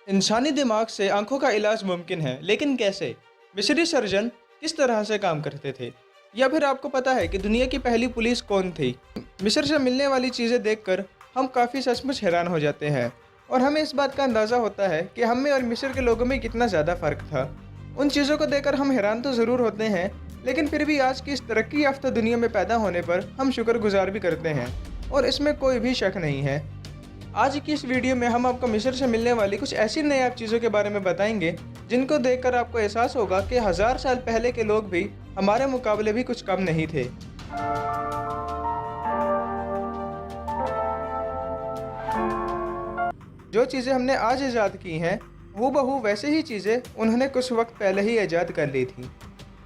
इंसानी दिमाग से आंखों का इलाज मुमकिन है, लेकिन कैसे? मिस्री सर्जन किस तरह से काम करते थे? या फिर आपको पता है कि दुनिया की पहली पुलिस कौन थी? मिस्र से मिलने वाली चीज़ें देखकर हम काफ़ी सचमुच हैरान हो जाते हैं और हमें इस बात का अंदाज़ा होता है कि हम में और मिस्र के लोगों में कितना ज़्यादा फ़र्क था। उन चीज़ों को देखकर हम हैरान तो ज़रूर होते हैं, लेकिन फिर भी आज की इस तरक्की याफ्ता दुनिया में पैदा होने पर हम शुक्रगुजार भी करते हैं और इसमें कोई भी शक नहीं है। आज की इस वीडियो में हम आपको मिस्र से मिलने वाली कुछ ऐसी नायाब चीज़ों के बारे में बताएंगे जिनको देखकर आपको एहसास होगा कि 1000 साल पहले के लोग भी हमारे मुकाबले भी कुछ कम नहीं थे। जो चीज़ें हमने आज ईजाद की हैं, हूबहू वैसे ही चीज़ें उन्होंने कुछ वक्त पहले ही ईजाद कर ली थी।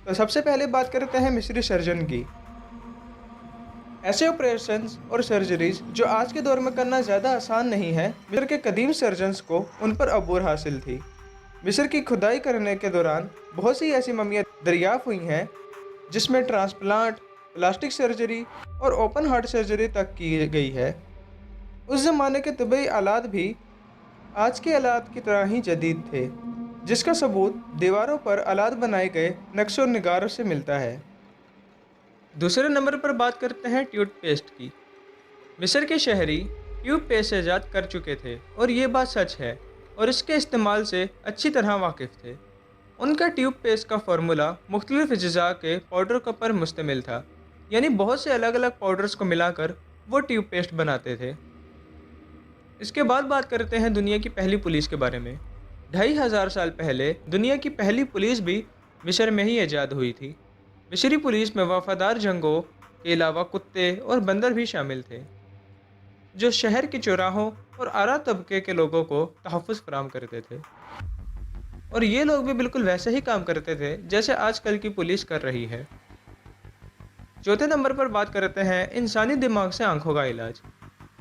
तो सबसे पहले बात करते हैं मिस्री सर्जन की। ऐसे ऑपरेशंस और सर्जरीज जो आज के दौर में करना ज़्यादा आसान नहीं है, मिस्र के कदीम सर्जन्स को उन पर अबूर हासिल थी। मिस्र की खुदाई करने के दौरान बहुत सी ऐसी मम्मियाँ दरियाफ़ हुई हैं जिसमें ट्रांसप्लांट, प्लास्टिक सर्जरी और ओपन हार्ट सर्जरी तक की गई है। उस ज़माने के तिब्बी आलात भी आज के आलात की तरह ही जदीद थे, जिसका सबूत दीवारों पर आलात बनाए गए नक्शो निगारों से मिलता है। दूसरे नंबर पर बात करते हैं टूथपेस्ट की। मिस्र के शहरी ट्यूब पेस्ट ईजाद कर चुके थे और ये बात सच है और इसके इस्तेमाल से अच्छी तरह वाकिफ़ थे। उनका ट्यूब पेस्ट का फार्मूला मुख्तलिफ अज्जा के पाउडर पर मुश्तमिल था, यानी बहुत से अलग अलग पाउडर्स को मिलाकर वो ट्यूब पेस्ट बनाते थे। इसके बाद बात करते हैं दुनिया की पहली पुलिस के बारे में। 2500 साल पहले दुनिया की पहली पुलिस भी मिस्र में ही ईजाद हुई थी। मिस्री पुलिस में वफादार जंगों के अलावा कुत्ते और बंदर भी शामिल थे, जो शहर के चौराहों और आला तबके के लोगों को तहफ़्फ़ुज़ फराहम करते थे। और ये लोग भी बिल्कुल वैसे ही काम करते थे जैसे आजकल की पुलिस कर रही है। चौथे नंबर पर बात करते हैं इंसानी दिमाग से आंखों का इलाज।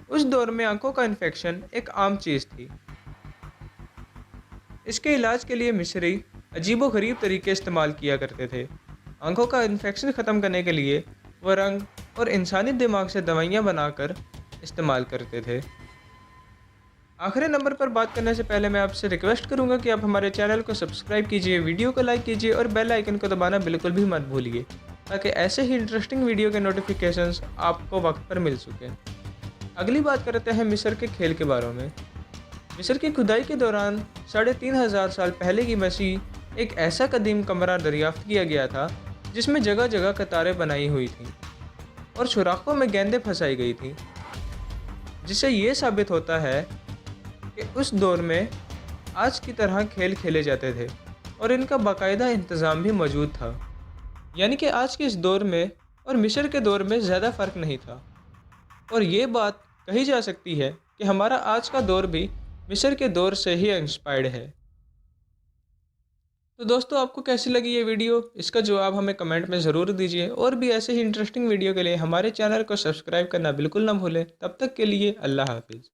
उस दौर में आंखों का इन्फेक्शन एक आम चीज़ थी। इसके इलाज के लिए मिस्री अजीबो-गरीब तरीके इस्तेमाल किया करते थे। आंखों का इन्फेक्शन ख़त्म करने के लिए वह रंग और इंसानी दिमाग से दवाइयाँ बनाकर इस्तेमाल करते थे। आखिरी नंबर पर बात करने से पहले मैं आपसे रिक्वेस्ट करूंगा कि आप हमारे चैनल को सब्सक्राइब कीजिए, वीडियो को लाइक कीजिए और बेल आइकन को दबाना बिल्कुल भी मत भूलिए, ताकि ऐसे ही इंटरेस्टिंग वीडियो के नोटिफिकेशंस आपको वक्त पर मिल सकें। अगली बात करते हैं मिस्र के खेल के बारे में। मिस्र की खुदाई के दौरान 3500 साल पहले की मसीह एक ऐसा कदीम कमरा दरियाफ्त किया गया था जिसमें जगह जगह कतारें बनाई हुई थीं और सुराखों में गेंदें फंसाई गई थीं, जिससे ये साबित होता है कि उस दौर में आज की तरह खेल खेले जाते थे और इनका बाकायदा इंतज़ाम भी मौजूद था। यानी कि आज के इस दौर में और मिस्र के दौर में ज़्यादा फ़र्क नहीं था और ये बात कही जा सकती है कि हमारा आज का दौर भी मिस्र के दौर से ही इंस्पायर्ड है। तो दोस्तों, आपको कैसी लगी ये वीडियो? इसका जवाब हमें कमेंट में ज़रूर दीजिए और भी ऐसे ही इंटरेस्टिंग वीडियो के लिए हमारे चैनल को सब्सक्राइब करना बिल्कुल ना भूलें। तब तक के लिए अल्लाह हाफिज़।